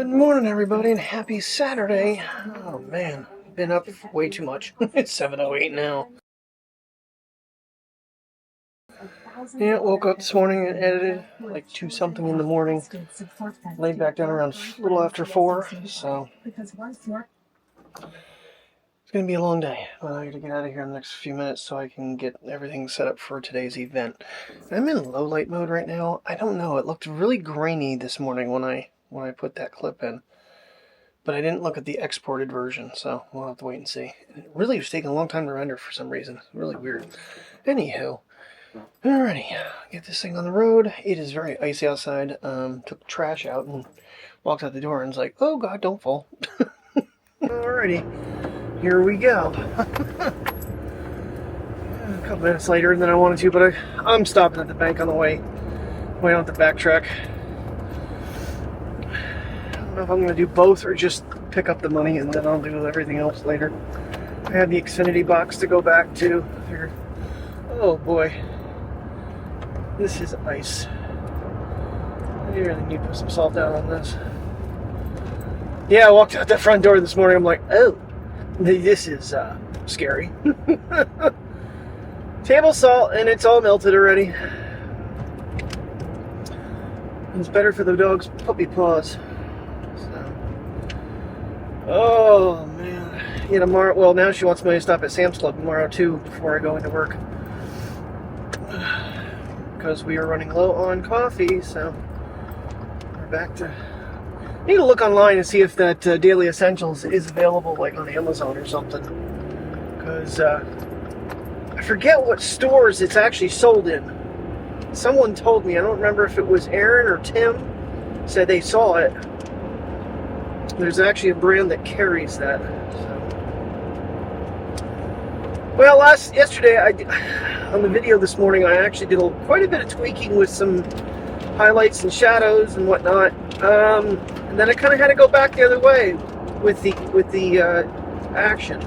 Good morning, everybody, and happy Saturday. Oh, man. Been up way too much. It's 7:08 now. Yeah, woke up this morning and edited like 2-something in the morning. Laid back down around a little after 4, so it's going to be a long day. But I got to get out of here in the next few minutes so I can get everything set up for today's event. I'm in low light mode right now. I don't know. It looked really grainy this morning when I put that clip in. But I didn't look at the exported version, so we'll have to wait and see. It really was taking a long time to render for some reason. Really weird. Anywho, alrighty, get this thing on the road. It is very icy outside. Took trash out and walked out the door and was like, oh god, don't fall. Alrighty, here we go. A couple minutes later than I wanted to, but I'm stopping at the bank on the way. We don't have to backtrack. I don't know if I'm going to do both or just pick up the money and then I'll do everything else later. I have the Xfinity box to go back to. Oh boy, this is ice. I really need to put some salt down on this. Yeah, I walked out that front door this morning. I'm like, oh, this is scary. Table salt, and it's all melted already. It's better for the dog's puppy paws. Oh man, yeah, tomorrow. Well, now she wants me to stop at Sam's Club tomorrow too before I go into work because we are running low on coffee. So we're back to. Need to look online and see if that Daily Essentials is available, like on Amazon or something. Because I forget what stores it's actually sold in. Someone told me. I don't remember if it was Aaron or Tim. Said they saw it. There's actually a brand that carries that. So. Well, yesterday, on the video this morning, I actually did quite a bit of tweaking with some highlights and shadows and whatnot. And then I kind of had to go back the other way with the Action.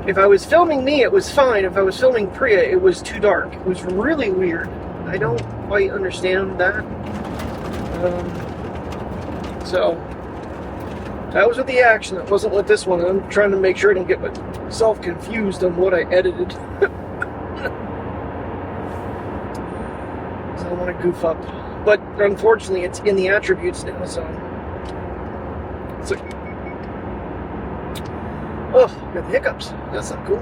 If I was filming me, it was fine. If I was filming Priya, it was too dark. It was really weird. I don't quite understand that. So. That was with the Action. That wasn't with this one. I'm trying to make sure I don't get myself confused on what I edited. So I don't want to goof up. But unfortunately, it's in the attributes now, so. Oh, got the hiccups. That's not cool.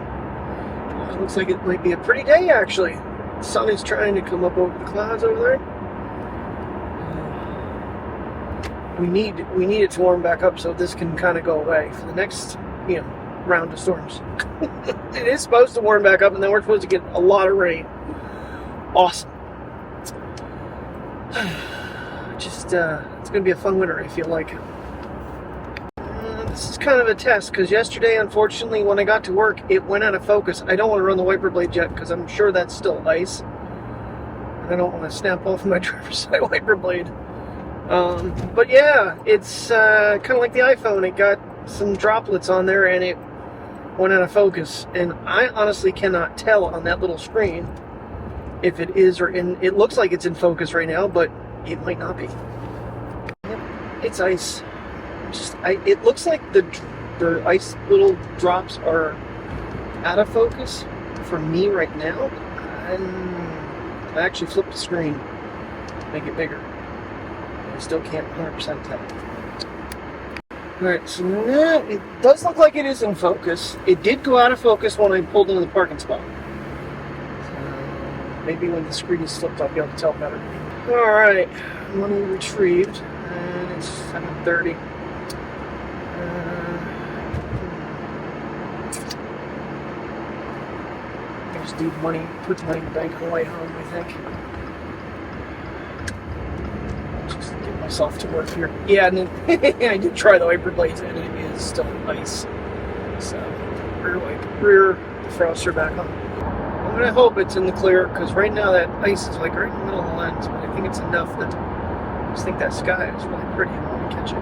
Looks like it might be a pretty day, actually. The sun is trying to come up over the clouds over there. We need it to warm back up so this can kind of go away for the next, round of storms. It is supposed to warm back up, and then we're supposed to get a lot of rain. Awesome. Just, it's going to be a fun winter, I feel like. This is kind of a test, because yesterday, unfortunately, when I got to work, it went out of focus. I don't want to run the wiper blade yet, because I'm sure that's still ice. And I don't want to snap off my driver's side wiper blade. But yeah, it's kind of like the iPhone. It got some droplets on there and it went out of focus. And I honestly cannot tell on that little screen if it is or in. It looks like it's in focus right now, but it might not be. Yep, it's ice. It looks like the ice little drops are out of focus for me right now. And I actually flipped the screen, make it bigger. I still can't 100% tell. Alright, so now it does look like it is in focus. It did go out of focus when I pulled into the parking spot. So maybe when the screen is flipped, I'll be able to tell better. Alright, money retrieved, and it's 7:30. I just need money, put the money in the bank on the way home, I think. Myself to work here. Yeah, and then I did try the wiper blades and it is still ice. So rear defroster back on. I'm gonna hope it's in the clear because right now that ice is like right in the middle of the lens, but I think it's enough that I just think that sky is really pretty and I want to catch it.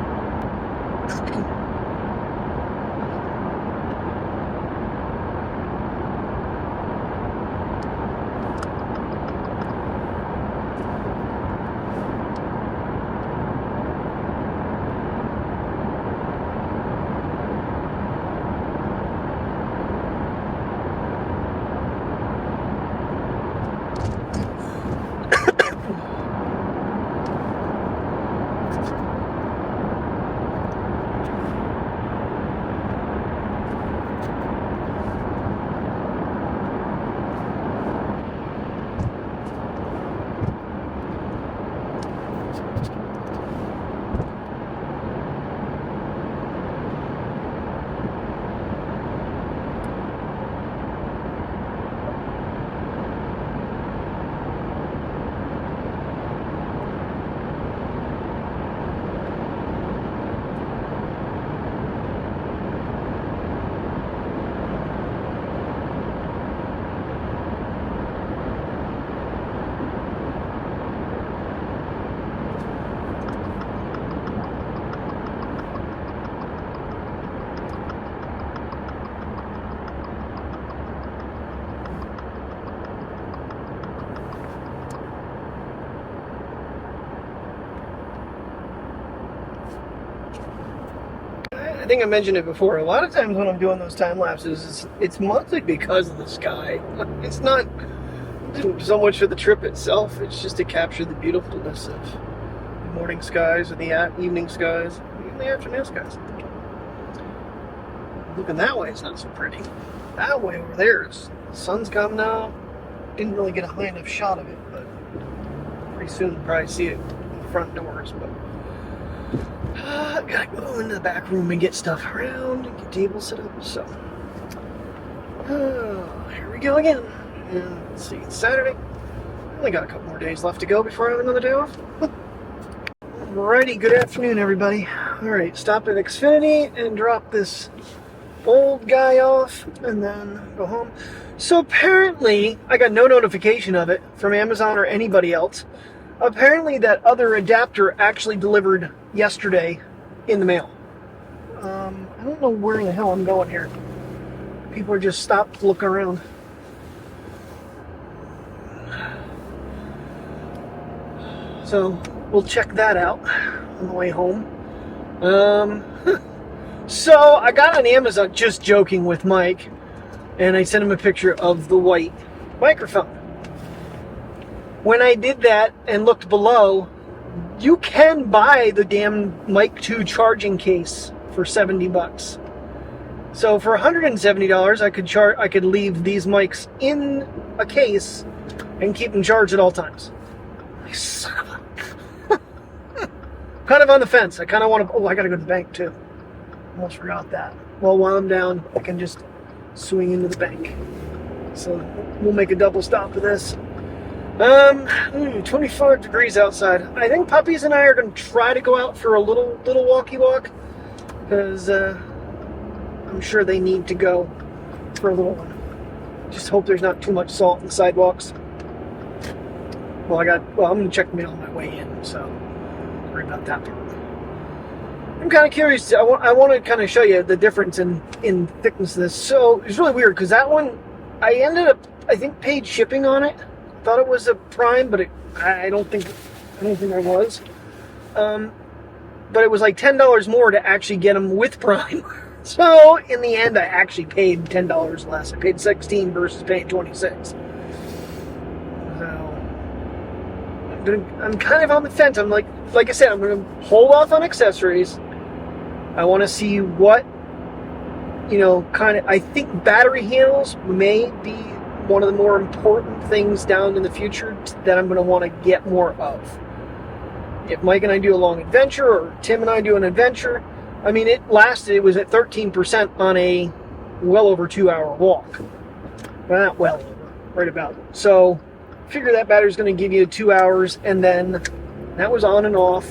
I think I mentioned it before. A lot of times when I'm doing those time lapses, it's mostly because of the sky. It's not so much for the trip itself. It's just to capture the beautifulness of the morning skies or the evening skies, even the afternoon skies. Looking that way, it's not so pretty. That way over there, the sun's coming out. Didn't really get a high enough shot of it, but pretty soon we'll probably see it in the front doors. But gotta go into the back room and get stuff around and get tables set up. So here we go again. And let's see, it's Saturday. Only got a couple more days left to go before I have another day off. Alrighty, good afternoon, everybody. Alright, stop at Xfinity and drop this old guy off and then go home. So apparently, I got no notification of it from Amazon or anybody else. Apparently that other adapter actually delivered yesterday in the mail. I don't know where the hell I'm going here. People are just stopped to look around. So we'll check that out on the way home. So I got on Amazon, just joking with Mike, and I sent him a picture of the white microphone. When I did that and looked below, you can buy the damn Mic 2 charging case for $70. So for $170, I could leave these mics in a case and keep them charged at all times. Son of a... kind of on the fence. I kind of want to... Oh, I got to go to the bank too. Almost forgot that. Well, while I'm down, I can just swing into the bank. So we'll make a double stop of this. 25 degrees outside. I think Puppies and I are going to try to go out for a little walkie walk, because I'm sure they need to go for a little one. Just hope there's not too much salt in the sidewalks. Well, I'm going to check the mail on my way in, so don't worry about that part. I'm kind of curious. I want to kind of show you the difference in thickness of this. So it's really weird because that one, I ended up, I think, paid shipping on it. Thought it was a Prime, but I don't think I was. But it was like $10 more to actually get them with Prime. So in the end, I actually paid $10 less. I paid $16 versus paying $26. So I'm kind of on the fence. I'm like I said, I'm going to hold off on accessories. I want to see what, I think battery handles may be one of the more important things down in the future that I'm going to want to get more of. If Mike and I do a long adventure, or Tim and I do an adventure, I mean, it was at 13% on a well over 2-hour walk. Well, not well over, right about. So, figure that battery's going to give you 2 hours, and then that was on and off.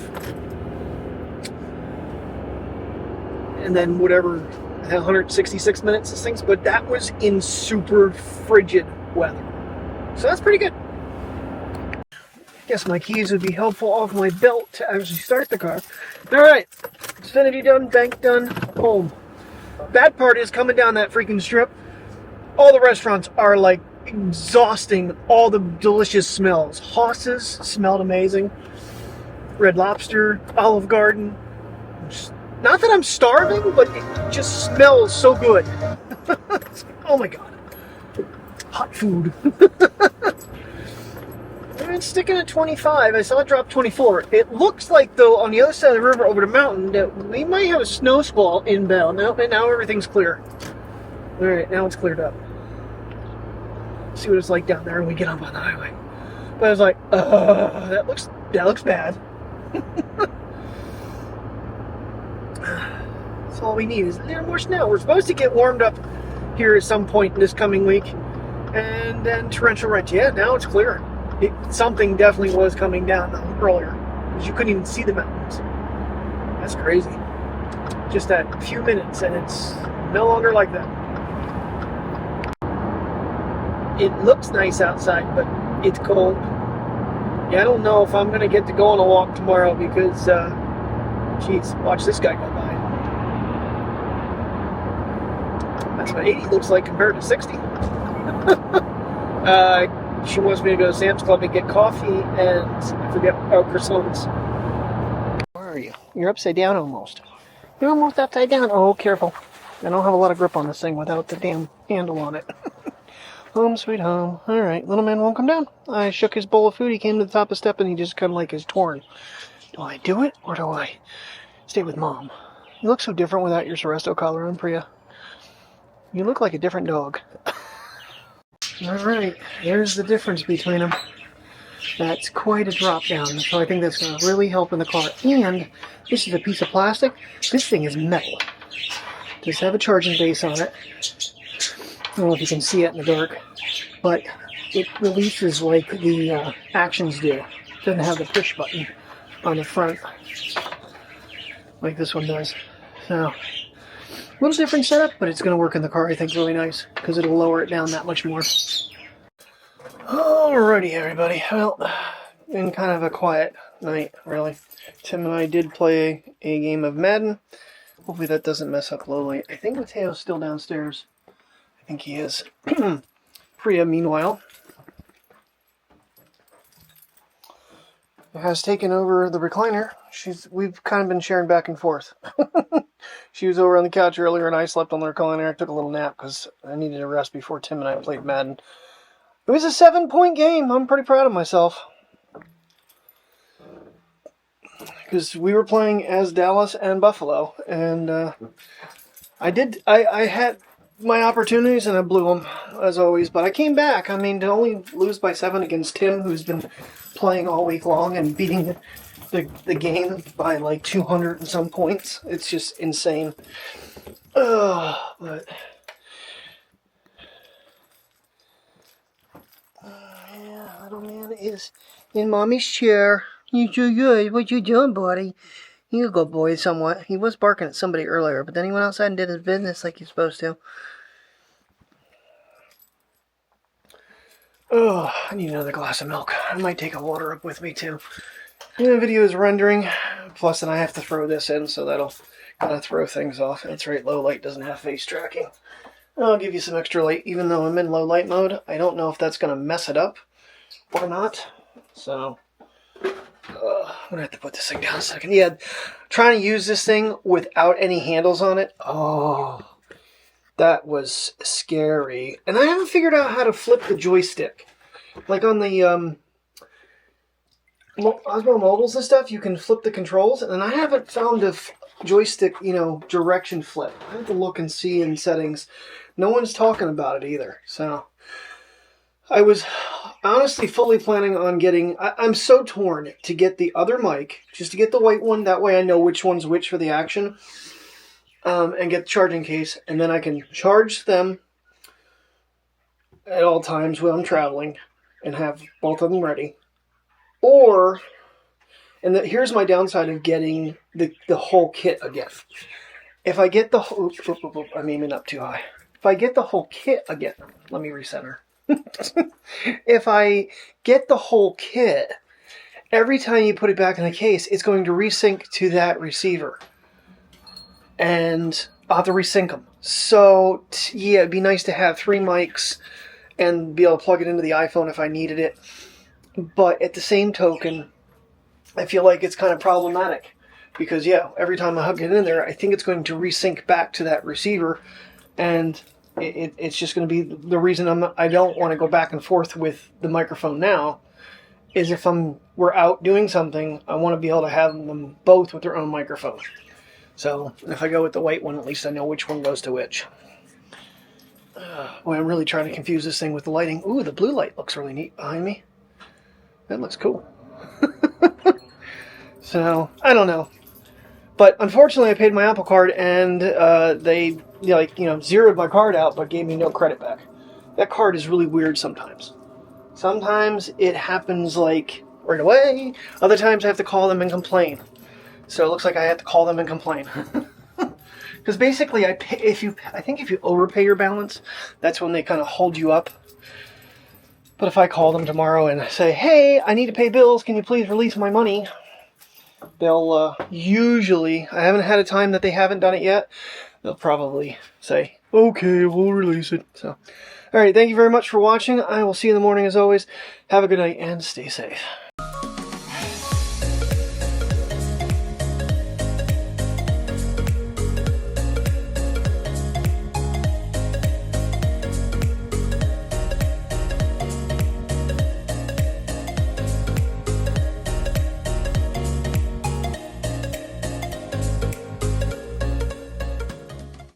And then whatever, 166 minutes, this thing's, but that was in super frigid weather. So that's pretty good. Guess my keys would be helpful off my belt to actually start the car. Alright, Xfinity done, bank done, home. Bad part is coming down that freaking strip, all the restaurants are like exhausting, all the delicious smells. Haas's smelled amazing. Red Lobster, Olive Garden. Not that I'm starving, but it just smells so good. Oh my god. Hot food. And it's sticking at 25. I saw it drop 24. It looks like, though, on the other side of the river over the mountain, that we might have a snow squall inbound. Now everything's clear. Alright, now it's cleared up. See what it's like down there when we get up on the highway. But I was like, that looks bad. That's all we need is a little more snow. We're supposed to get warmed up here at some point this coming week. And then torrential rain. Yeah, now it's clear. Something definitely was coming down earlier, because you couldn't even see the mountains. That's crazy. Just that few minutes, and it's no longer like that. It looks nice outside, but it's cold. Yeah, I don't know if I'm going to get to go on a walk tomorrow because, geez, watch this guy go by. That's what 80 looks like compared to 60. She wants me to go to Sam's Club and get coffee and, I forget, croissants. Where are you? You're upside down almost. You're almost upside down. Oh, careful. I don't have a lot of grip on this thing without the damn handle on it. Home sweet home. Alright, little man won't come down. I shook his bowl of food. He came to the top of the step and he just kind of like is torn. Do I do it or do I stay with mom? You look so different without your Seresto collar on, Priya. You look like a different dog. Alright, there's the difference between them. That's quite a drop down, so I think that's going to really help in the car. And this is a piece of plastic. This thing is metal. Does have a charging base on it. I don't know if you can see it in the dark, but it releases like the Actions do. It doesn't have the push button on the front like this one does. So, a little different setup, but it's going to work in the car, I think, really nice, because it'll lower it down that much more. Alrighty, everybody. Well, been kind of a quiet night, really. Tim and I did play a game of Madden. Hopefully that doesn't mess up low light. I think Mateo's still downstairs. I think he is. Priya, meanwhile, has taken over the recliner. We've kind of been sharing back and forth. She was over on the couch earlier and I slept on the recliner. I took a little nap because I needed a rest before Tim and I played Madden. It was a 7-point game. I'm pretty proud of myself. Because we were playing as Dallas and Buffalo. And I had my opportunities and I blew them, as always. But I came back. I mean, to only lose by 7 against Tim, who's been playing all week long and beating the game by like 200 and some points. It's just insane. But... yeah, little man is in mommy's chair. You so good. What you doing, buddy? You a good boy somewhat. He was barking at somebody earlier, but then he went outside and did his business like he's supposed to. Oh, I need another glass of milk. I might take a water up with me too. The video is rendering, plus then I have to throw this in, so that'll kind of throw things off. That's right, low light doesn't have face tracking. I'll give you some extra light, even though I'm in low light mode. I don't know if that's going to mess it up or not. So, I'm going to have to put this thing down a second. Yeah, trying to use this thing without any handles on it. Oh, that was scary. And I haven't figured out how to flip the joystick. Like on the Osmo Mobiles and stuff, you can flip the controls. And I haven't found a joystick, direction flip. I have to look and see in settings. No one's talking about it either. So I was honestly fully planning on getting... I'm so torn to get the other mic, just to get the white one. That way I know which one's which for the Action. And get the charging case. And then I can charge them at all times when I'm traveling and have both of them ready. Or... and here's my downside of getting the whole kit again. If I get the whole... I'm aiming up too high. If I get the whole kit again... let me recenter. If I get the whole kit, every time you put it back in the case, it's going to resync to that receiver. And I'll have to resync them. So, yeah, it'd be nice to have 3 mics and be able to plug it into the iPhone if I needed it. But at the same token... I feel like it's kind of problematic because, yeah, every time I hug it in there, I think it's going to resync back to that receiver, and it's just going to be the reason I don't want to go back and forth with the microphone now. Is if we're out doing something, I want to be able to have them both with their own microphone. So if I go with the white one, at least I know which one goes to which. Boy, I'm really trying to confuse this thing with the lighting. Ooh, the blue light looks really neat behind me. That looks cool. So, I don't know. But unfortunately, I paid my Apple Card and they, zeroed my card out but gave me no credit back. That card is really weird sometimes. Sometimes it happens like right away. Other times I have to call them and complain. So it looks like I have to call them and complain. Because basically, I think if you overpay your balance, that's when they kind of hold you up. But if I call them tomorrow and say, hey, I need to pay bills, can you please release my money? They'll usually, I haven't had a time that they haven't done it yet, they'll probably say, okay, we'll release it. So, alright, thank you very much for watching. I will see you in the morning as always. Have a good night and stay safe.